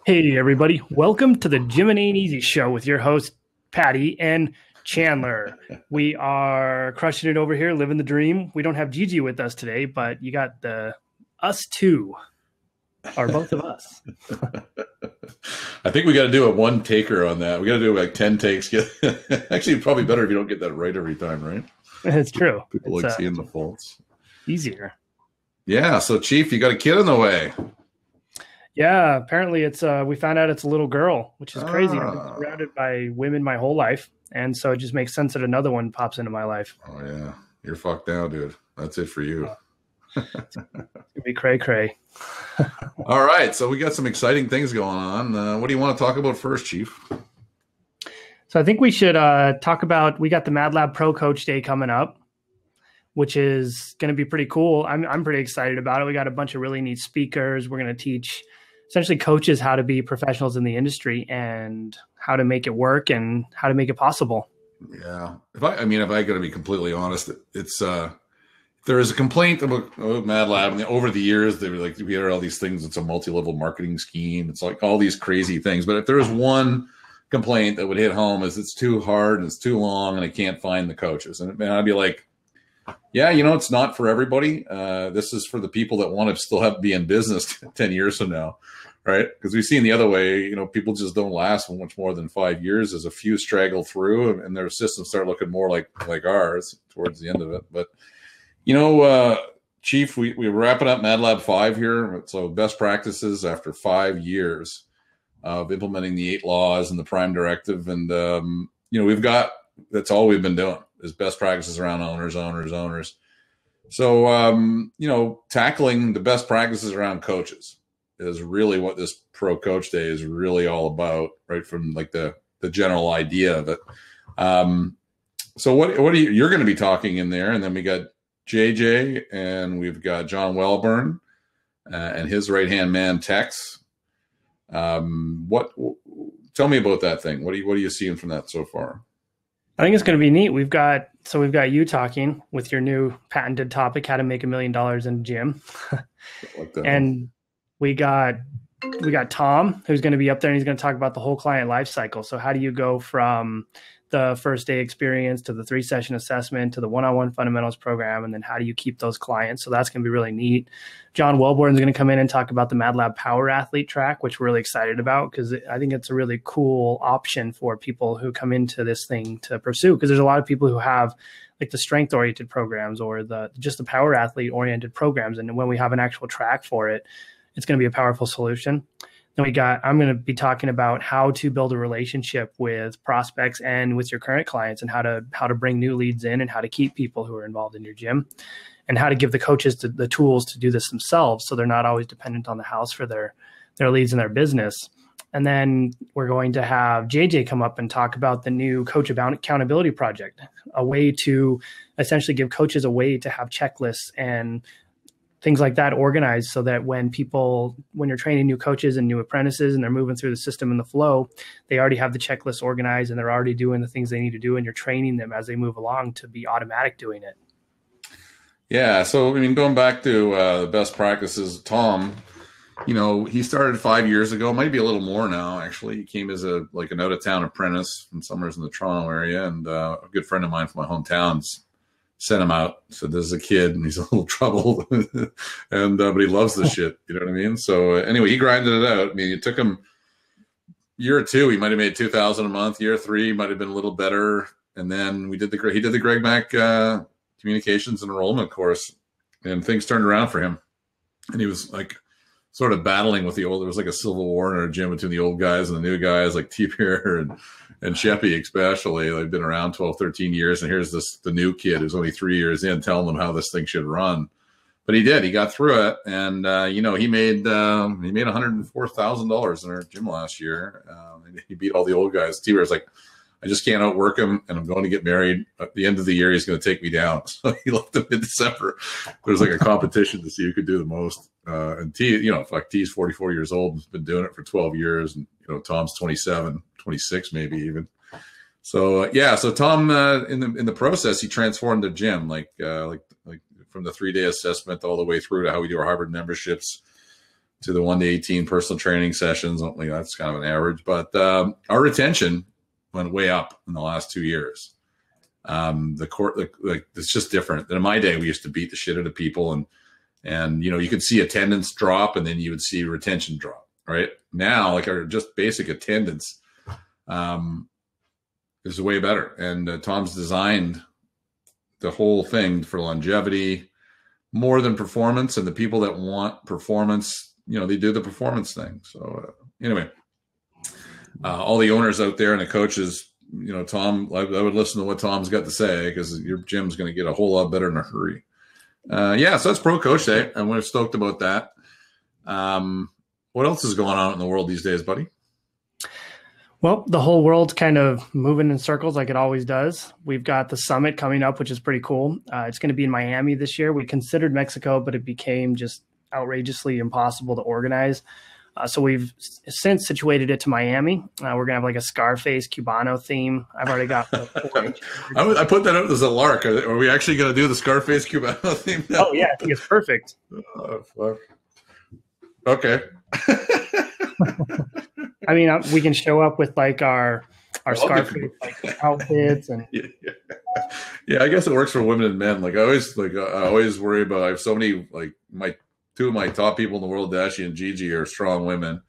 Hey, everybody. Welcome to the Gymmin Ain't Easy show with your host, Patty and Chandler. We are crushing it over here, living the dream. We don't have Gigi with us today, but you got the us two, or both of us. I think we got to do a one taker on that. We got to do like 10 takes. Actually, probably better if you don't get that right every time, right? It's true. People It's like seeing the faults. easier. Yeah. So, Chief, you got a kid on the way. Yeah, apparently it's we found out it's a little girl, which is crazy. I've been surrounded by women my whole life, and so it just makes sense that another one pops into my life. Oh, yeah. You're fucked now, dude. That's it for you. It's gonna be cray-cray. All right. So we got some exciting things going on. What do you want to talk about first, Chief? So I think we should talk about, we got the MadLab Pro Coach Day coming up, which is going to be pretty cool. I'm pretty excited about it. We got a bunch of really neat speakers. We're going to teach essentially coaches how to be professionals in the industry and how to make it work and how to make it possible. Yeah. If I got to be completely honest, it's there is a complaint about MadLab, and over the years they were like, we had all these things. It's a multi-level marketing scheme. It's like all these crazy things. But if there was one complaint that would hit home, is it's too hard and it's too long, and I can't find the coaches. And I'd be like, yeah, it's not for everybody. This is for the people that want to still be in business 10 years from now, right? Because we've seen the other way, people just don't last much more than 5 years as a few straggle through and their systems start looking more like ours towards the end of it. But, Chief, we're wrapping up MadLab 5 here. So best practices after 5 years of implementing the 8 laws and the prime directive. And, that's all we've been doing is best practices around owners. So, tackling the best practices around coaches is really what this Pro Coach Day is really all about, right? From like the general idea of it. So what are you're going to be talking in there? And then we got JJ and we've got John Welburn and his right-hand man, Tex. Tell me about that thing. What are you seeing from that so far? I think it's going to be neat. We've got you talking with your new patented topic, how to make $1 million in the gym. And we got Tom, who's going to be up there, and he's going to talk about the whole client life cycle. So how do you go from the first day experience to the 3-session assessment to the one-on-one fundamentals program, and then how do you keep those clients? So that's going to be really neat. John Welborn is going to come in and talk about the MadLab Power Athlete track, which we're really excited about because I think it's a really cool option for people who come into this thing to pursue, because there's a lot of people who have like the strength-oriented programs or just the power athlete-oriented programs, and when we have an actual track for it, it's going to be a powerful solution. Then I'm going to be talking about how to build a relationship with prospects and with your current clients, and how to bring new leads in, and how to keep people who are involved in your gym, and how to give the coaches the tools to do this themselves, so they're not always dependent on the house for their leads in their business. And then we're going to have JJ come up and talk about the new Coach Accountability Project, a way to essentially give coaches a way to have checklists and things like that organized, so that when you're training new coaches and new apprentices and they're moving through the system and the flow, they already have the checklist organized and they're already doing the things they need to do, and you're training them as they move along to be automatic doing it. Yeah. So, going back to the best practices, Tom, he started 5 years ago, might be a little more now, actually. He came as an out-of-town apprentice from somewhere in the Toronto area, and a good friend of mine from my hometown sent him out. So there's a kid and he's a little troubled and, but he loves the shit. You know what I mean? So anyway, he grinded it out. It took him year or two. He might've made 2,000 a month. Year 3 might've been a little better. And then he did the Greg Mack communications and enrollment course, and things turned around for him. And he was like sort of battling with there was like a civil war in our gym between the old guys and the new guys, like T-Bear and Sheppy especially. They've been around 12, 13 years. And here's the new kid who's only 3 years in telling them how this thing should run. But he did. He got through it. And, he made $104,000 in our gym last year. He beat all the old guys. T-Bear's like, I just can't outwork him, and I'm going to get married. At the end of the year, he's going to take me down. So he left him in December. There's like a competition to see who could do the most. And T, T's 44 years old and has been doing it for 12 years. And, Tom's 27, 26 maybe even. So, so Tom, in the process, he transformed the gym, like from the 3-day assessment all the way through to how we do our hybrid memberships, to the 1 to 18 personal training sessions. Only that's kind of an average, but our retention went way up in the last 2 years. It's just different. In my day, we used to beat the shit out of people, and you could see attendance drop, and then you would see retention drop. Right now, like our just basic attendance is way better, and Tom's designed the whole thing for longevity more than performance, and the people that want performance, they do the performance thing. So anyway, all the owners out there and the coaches, Tom, I would listen to what Tom's got to say, because your gym's going to get a whole lot better in a hurry. So that's Pro Coach Day, and we're stoked about that. What else is going on in the world these days, buddy? Well, the whole world's kind of moving in circles like it always does. We've got the summit coming up, which is pretty cool. It's going to be in Miami this year. We considered Mexico, but it became just outrageously impossible to organize. So we've since situated it to Miami. We're going to have like a Scarface Cubano theme. I've already got I put that out as a lark. Are we actually going to do the Scarface Cubano theme now? Oh, yeah. I think it's perfect. Oh, fuck. Okay. I mean, we can show up with like our Scarface outfits and yeah, I guess it works for women and men. Like I always worry about. I have so many two of my top people in the world, Dashi and Gigi, are strong women,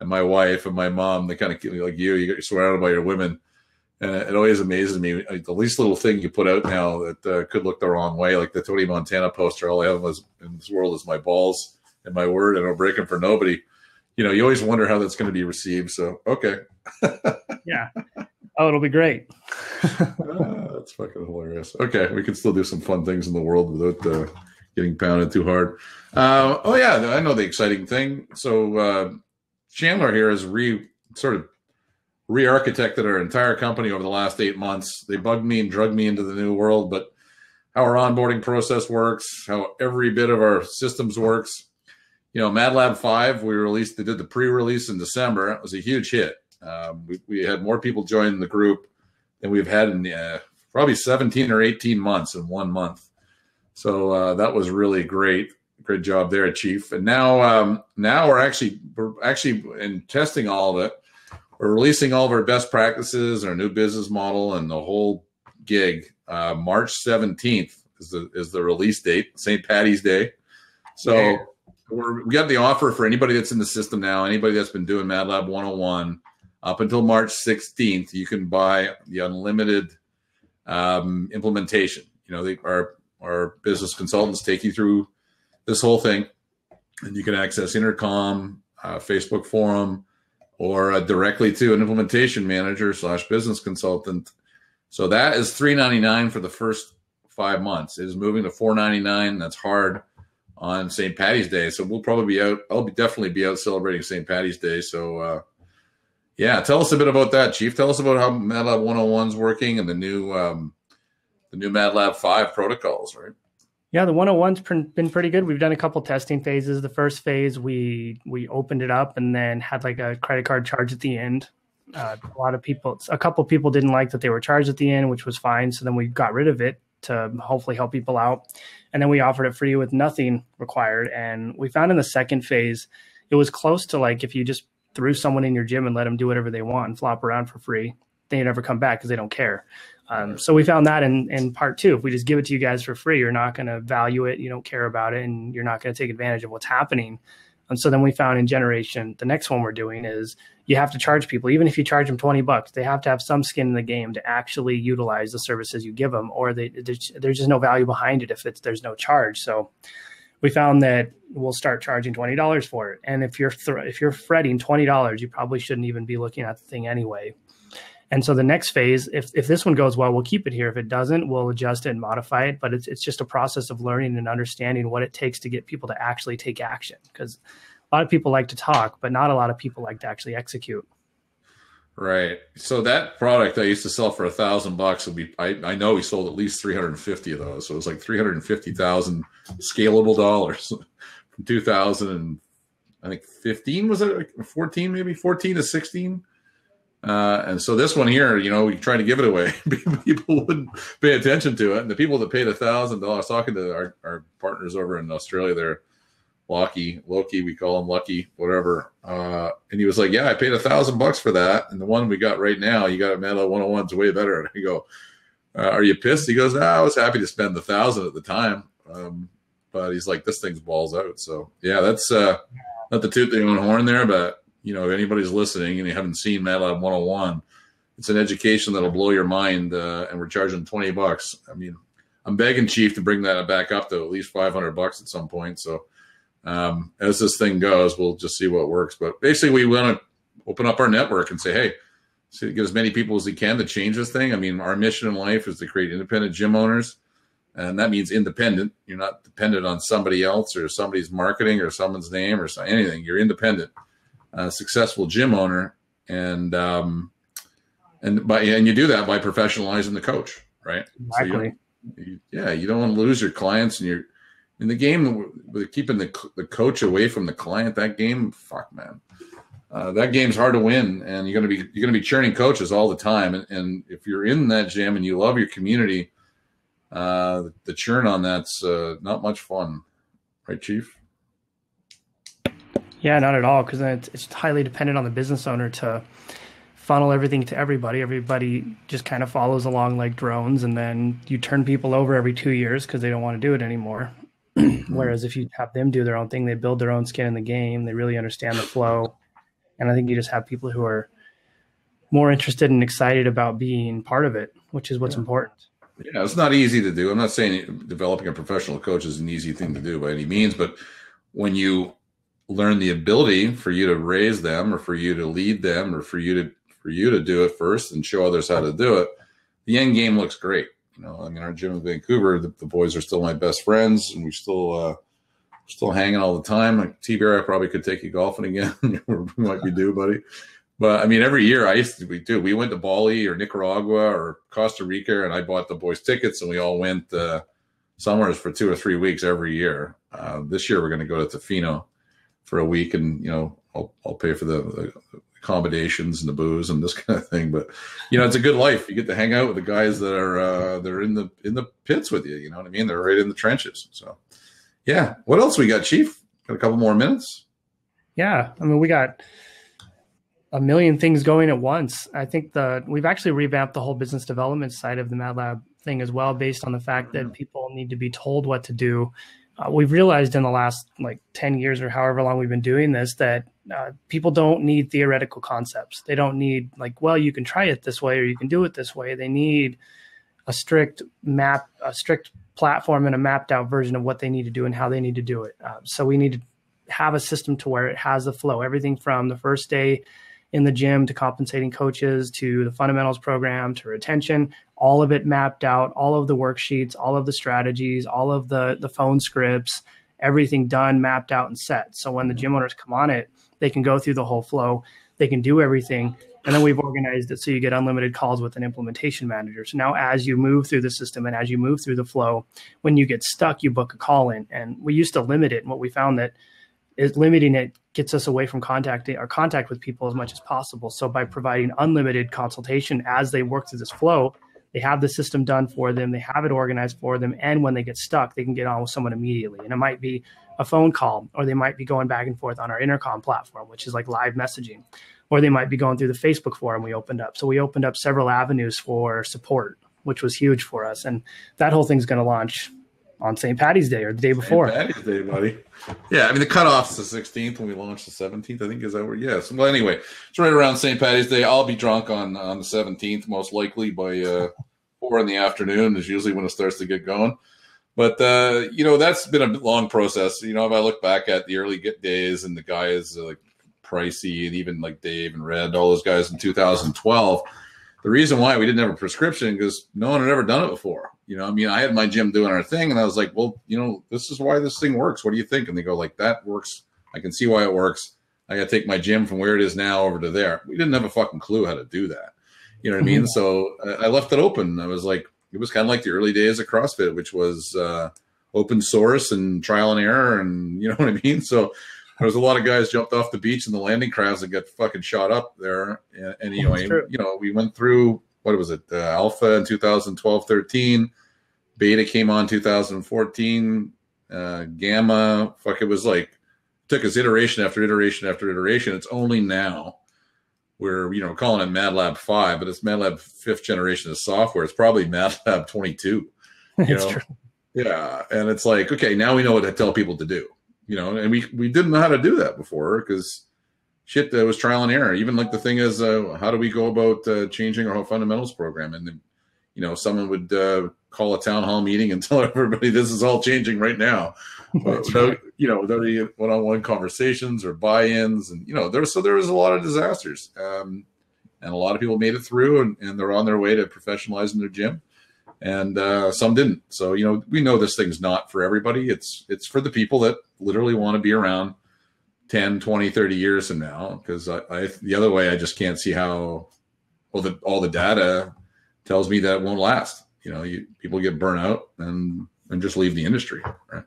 and my wife and my mom. They kind of like you get surrounded by your women, and it always amazes me. The least little thing you put out now that could look the wrong way, like the Tony Montana poster. All I have in this world is my balls and my word, and I'll break them for nobody. You always wonder how that's going to be received. So, okay. Yeah. Oh, it'll be great. That's fucking hilarious. Okay. We can still do some fun things in the world without getting pounded too hard. Yeah, I know the exciting thing. So Chandler here has sort of re-architected our entire company over the last 8 months. They bugged me and drugged me into the new world, but how our onboarding process works, how every bit of our systems works. MATLAB 5, they did the pre-release in December. It was a huge hit. We had more people join the group than we've had in probably 17 or 18 months in 1 month. So that was really great. Great job there, Chief. And now we're actually in testing all of it. We're releasing all of our best practices, our new business model, and the whole gig. March 17th is the release date, St. Paddy's Day. So we got the offer for anybody that's in the system now, anybody that's been doing MadLab 101 up until March 16th, you can buy the unlimited implementation. Our business consultants take you through this whole thing, and you can access intercom, Facebook forum, or directly to an implementation manager / business consultant. So that is $399 for the first 5 months. It is moving to $499. That's hard on St. Paddy's Day. So we'll probably be out. I'll definitely be out celebrating St. Paddy's Day. So tell us a bit about that, Chief. Tell us about how MATLAB 101 is working and the new MATLAB 5 protocols, right? Yeah, the 101's been pretty good. We've done a couple testing phases. The first phase, we opened it up and then had like a credit card charge at the end. A couple people didn't like that they were charged at the end, which was fine. So then we got rid of it to hopefully help people out. And then we offered it free with nothing required. And we found in the second phase, it was close to like if you just threw someone in your gym and let them do whatever they want and flop around for free, they never come back because they don't care. So we found that in part 2, if we just give it to you guys for free, you're not going to value it, you don't care about it, and you're not going to take advantage of what's happening. And so then we found in Generation, the next one we're doing is you have to charge people, even if you charge them $20, they have to have some skin in the game to actually utilize the services you give them, or there's just no value behind it if there's no charge. So we found that we'll start charging $20 for it. And if you're fretting $20, you probably shouldn't even be looking at the thing anyway. And so the next phase, if this one goes well, we'll keep it here. If it doesn't, we'll adjust it and modify it. But it's just a process of learning and understanding what it takes to get people to actually take action. Because a lot of people like to talk, but not a lot of people like to actually execute. Right. So that product I used to sell for $1,000 I know we sold at least 350 of those. So it was like 350,000 scalable dollars from 2000 and I think 15, was it 14, maybe 14 to 16. And so this one here, we try to give it away. People wouldn't pay attention to it. And the people that paid $1,000, talking to our partners over in Australia there, Loki, we call him Lucky, whatever. And he was like, yeah, I paid $1,000 for that. And the one we got right now, you got a MATLAB 101, is way better. And I go, are you pissed? He goes, no, I was happy to spend the $1,000 at the time. But he's like, this thing's balls out. So yeah, that's not the toot their own horn there, but you know, if anybody's listening and you haven't seen MATLAB 101, it's an education that'll blow your mind. And we're charging $20. I mean, I'm begging Chief to bring that back up to at least $500 at some point. So as this thing goes, we'll just see what works. But basically, we want to open up our network and say, hey, so get as many people as we can to change this thing. I mean, our mission in life is to create independent gym owners. And that means independent. You're not dependent on somebody else or somebody's marketing or someone's name or anything. You're independent, successful gym owner. And you do that by professionalizing the coach, right? Exactly. So you don't want to lose your clients, and you're in the game with keeping the coach away from the client. That game, fuck, man. That game's hard to win, and you're gonna be churning coaches all the time. And if you're in that gym and you love your community, the churn on that's not much fun, right, Chief? Yeah, not at all, because it's highly dependent on the business owner to funnel everything to everybody. Everybody just kind of follows along like drones, and then you turn people over every 2 years because they don't want to do it anymore. Whereas if you have them do their own thing, they build their own skin in the game, they really understand the flow. And I think you just have people who are more interested and excited about being part of it, which is what's important. Yeah, it's not easy to do. I'm not saying developing a professional coach is an easy thing to do by any means, but when you learn the ability for you to raise them, or for you to lead them, or for you to do it first and show others how to do it, the end game looks great. You know, I mean, our gym in Vancouver, the boys are still my best friends, and we still hanging all the time. Like T-Bear, I probably could take you golfing again. We might be due, buddy. But I mean, every year we went to Bali or Nicaragua or Costa Rica, and I bought the boys tickets, and we all went summers for 2 or 3 weeks every year. This year we're going to go to Tofino for a week, and you know, I'll pay for the accommodations and the booze and this kind of thing. But you know, it's a good life. You get to hang out with the guys that are they're in the pits with you. You know what I mean? They're right in the trenches. So yeah. What else we got, Chief? Got a couple more minutes? Yeah. I mean, we got a million things going at once. I think we've actually revamped the whole business development side of the MadLab thing as well, based on the fact that people need to be told what to do. We've realized in the last 10 years or however long we've been doing this, that people don't need theoretical concepts. They don't need well, you can try it this way or you can do it this way. They need a strict platform and a mapped out version of what they need to do and how they need to do it. So we need to have a system to where it has the flow, everything from the first day in the gym to compensating coaches to the fundamentals program to retention, all of it mapped out, all of the worksheets, all of the strategies, all of the phone scripts, everything done, mapped out and set. So when the gym owners come on it, they can go through the whole flow, they can do everything. And then we've organized it so you get unlimited calls with an implementation manager. So now as you move through the system and as you move through the flow, when you get stuck, you book a call in. And we used to limit it. And what we found that is limiting it gets us away from contact with people as much as possible. So by providing unlimited consultation as they work through this flow, they have the system done for them, they have it organized for them, and when they get stuck, they can get on with someone immediately. And it might be a phone call, or they might be going back and forth on our intercom platform, which is like live messaging, or they might be going through the Facebook forum we opened up. So we opened up several avenues for support, which was huge for us. And that whole thing's going to launch on St. Patty's Day or the day before. St. Patty's Day, buddy. Yeah, I mean, the cutoff's the 16th when we launch the 17th, I think. Is that where? Yes. Well, anyway, it's right around St. Patty's Day. I'll be drunk on the 17th, most likely by 4 in the afternoon is usually when it starts to get going. But, you know, that's been a long process. You know, if I look back at the early days and the guys like Pricey and even like Dave and Red, all those guys in 2012, the reason why we didn't have a prescription because no one had ever done it before. You know, I mean, I had my gym doing our thing, and I was like, well, you know, this is why this thing works. What do you think? And they go like, that works. I can see why it works. I got to take my gym from where it is now over to there. We didn't have a fucking clue how to do that. You know what I mean? So I left it open. I was like, it was kind of like the early days of CrossFit, which was open source and trial and error. And you know what I mean? So there was a lot of guys jumped off the beach in the landing crafts and got fucking shot up there. And you know, we went through, what was it? Alpha in 2012, 13, Beta came on 2014, Gamma. Fuck, it was like took us iteration after iteration after iteration. It's only now we're, calling it MATLAB 5, but it's MATLAB 5th generation of software. It's probably MATLAB 22. It's true. Yeah. And it's like, okay, now we know what to tell people to do, and we didn't know how to do that before because shit, that was trial and error. Even like the thing is, how do we go about changing our whole fundamentals program? And then, someone would call a town hall meeting and tell everybody this is all changing right now, without any one-on-one conversations or buy-ins, and there was a lot of disasters, and a lot of people made it through, and they're on their way to professionalizing their gym, and some didn't. So we know this thing's not for everybody. It's for the people that literally want to be around 10, 20, 30 years from now, because the other way, I just can't see how all the data tells me that won't last. People get burnt out and just leave the industry. Right?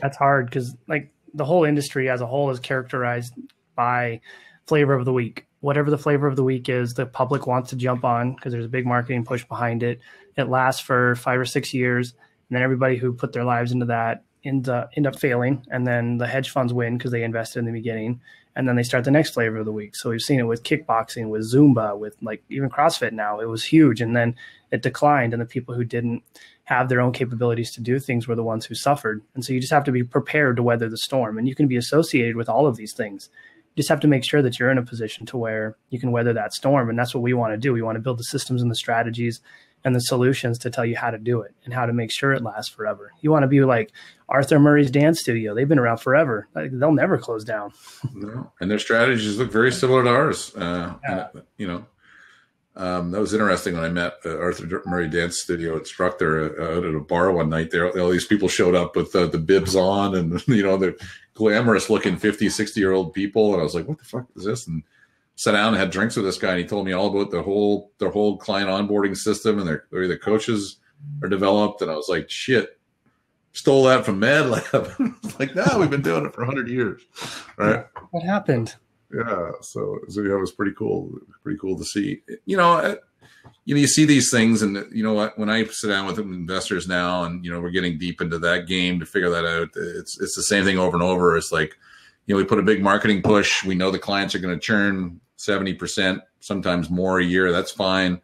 That's hard because like the whole industry as a whole is characterized by flavor of the week. Whatever the flavor of the week is, the public wants to jump on because there's a big marketing push behind it. It lasts for 5 or 6 years, and then everybody who put their lives into that end up failing, and then the hedge funds win because they invested in the beginning, and then they start the next flavor of the week. So we've seen it with kickboxing, with Zumba, with like even CrossFit now. It was huge, and then it declined, and the people who didn't have their own capabilities to do things were the ones who suffered. And so you just have to be prepared to weather the storm, and you can be associated with all of these things. You just have to make sure that you're in a position to where you can weather that storm, and that's what we want to do. We want to build the systems and the strategies and the solutions to tell you how to do it and how to make sure it lasts forever. You want to be like Arthur Murray's dance studio. They've been around forever. Like, they'll never close down. No. And their strategies look very similar to ours. That was interesting when I met Arthur Murray Dance Studio instructor out at a bar one night. There, all these people showed up with the bibs on, and they're glamorous looking 50, 60-year-old people. And I was like, what the fuck is this? And sat down and had drinks with this guy, and he told me all about their whole client onboarding system and the way the coaches are developed. And I was like, shit, stole that from MadLab. Like, no, we've been doing it for 100 years, right? What happened? Yeah, so yeah, it was pretty cool. Pretty cool to see. You see these things, and when I sit down with investors now, and we're getting deep into that game to figure that out. It's the same thing over and over. It's like, we put a big marketing push. We know the clients are going to churn 70%, sometimes more a year. That's fine.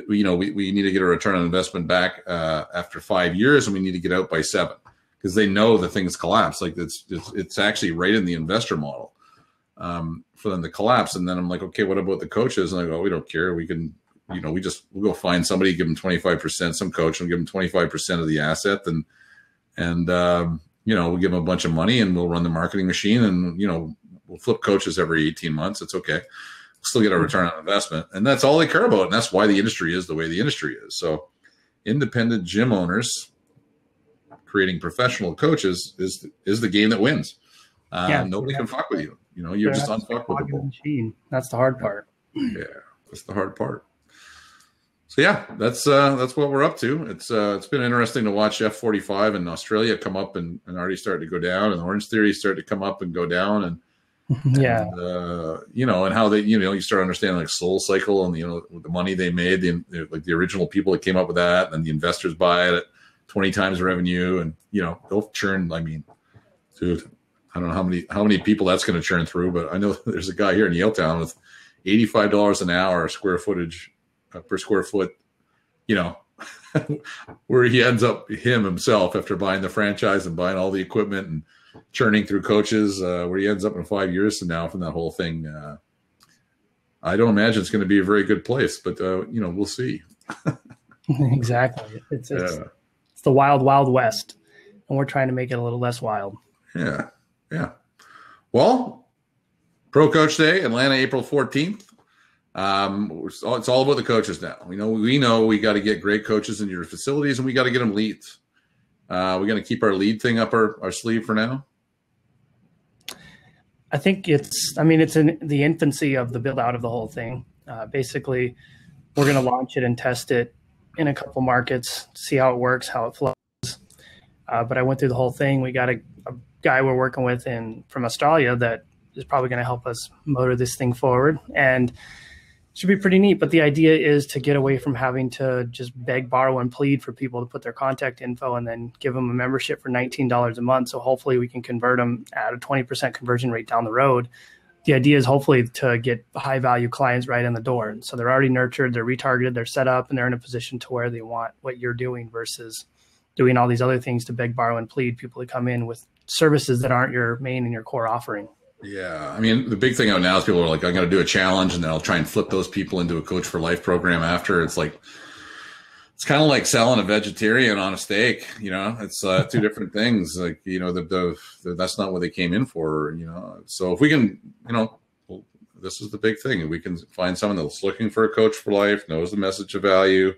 We need to get a return on investment back after 5 years, and we need to get out by 7, because they know the things collapse. Like it's actually right in the investor model for them to collapse. And then I'm like, okay, what about the coaches? And I go, we don't care. We can, we'll go find somebody, give them 25%, some coach, and give them 25% of the asset, and we'll give them a bunch of money, and we'll run the marketing machine, and we'll flip coaches every 18 months. It's okay. We'll still get a return on investment, and that's all they care about. And that's why the industry is the way the industry is. So independent gym owners creating professional coaches is the game that wins. Nobody can fuck with you. You're just unfuckable. That's the hard part. Yeah, that's the hard part. So yeah, that's what we're up to. It's been interesting to watch F45 in Australia come up and already start to go down, and Orange Theory start to come up and go down, and yeah, and how they you start understanding like Soul Cycle, and with the money they made, the original people that came up with that, and then the investors buy it at 20 times revenue, and they'll churn. I mean, dude, I don't know how many people that's going to churn through, but I know there's a guy here in Yaletown with $85 an hour square footage per square foot, where he ends up himself after buying the franchise and buying all the equipment and churning through coaches, where he ends up in 5 years from now from that whole thing. I don't imagine it's going to be a very good place, but we'll see. Exactly. It's the wild, wild west, and we're trying to make it a little less wild. Yeah. Yeah. Well, Pro Coach Day, Atlanta, April 14th. It's all about the coaches now. We know we got to get great coaches in your facilities, and we got to get them leads. We're going to keep our lead thing up our sleeve for now. I think it's in the infancy of the build out of the whole thing. Basically, we're going to launch it and test it in a couple markets, see how it works, how it flows. But I went through the whole thing. We got a guy we're working with from Australia that is probably going to help us motor this thing forward. And Should be pretty neat. But the idea is to get away from having to just beg, borrow, and plead for people to put their contact info and then give them a membership for $19 a month. So hopefully we can convert them at a 20% conversion rate down the road. The idea is hopefully to get high value clients right in the door. So they're already nurtured, they're retargeted, they're set up, and they're in a position to where they want what you're doing versus doing all these other things to beg, borrow, and plead people to come in with services that aren't your main and your core offering. Yeah. I mean, the big thing out now is people are like, I'm going to do a challenge and then I'll try and flip those people into a Coach for Life program after. It's like, it's kind of like selling a vegetarian on a steak, you know, it's two different things. Like, you know, that's not what they came in for, you know? So if we can, you know, this is the big thing. We can find someone that's looking for a Coach for Life, knows the message of value,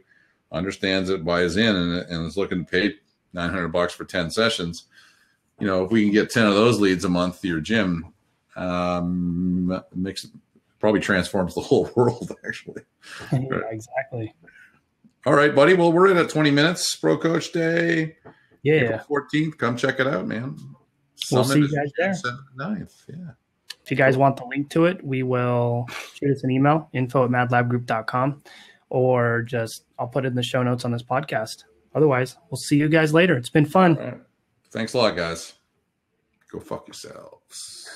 understands it, buys in, and is looking to pay $900 for 10 sessions. You know, if we can get 10 of those leads a month to your gym, probably transforms the whole world, actually. Yeah, exactly. All right, buddy. Well, we're in at 20 minutes, Pro Coach Day. Yeah. April 14th. Come check it out, man. We'll see you guys there. 9th. Yeah. If you guys want the link to it, we will shoot us an email, info@madlabgroup.com, or just I'll put it in the show notes on this podcast. Otherwise, we'll see you guys later. It's been fun. All right. Thanks a lot, guys. Go fuck yourselves.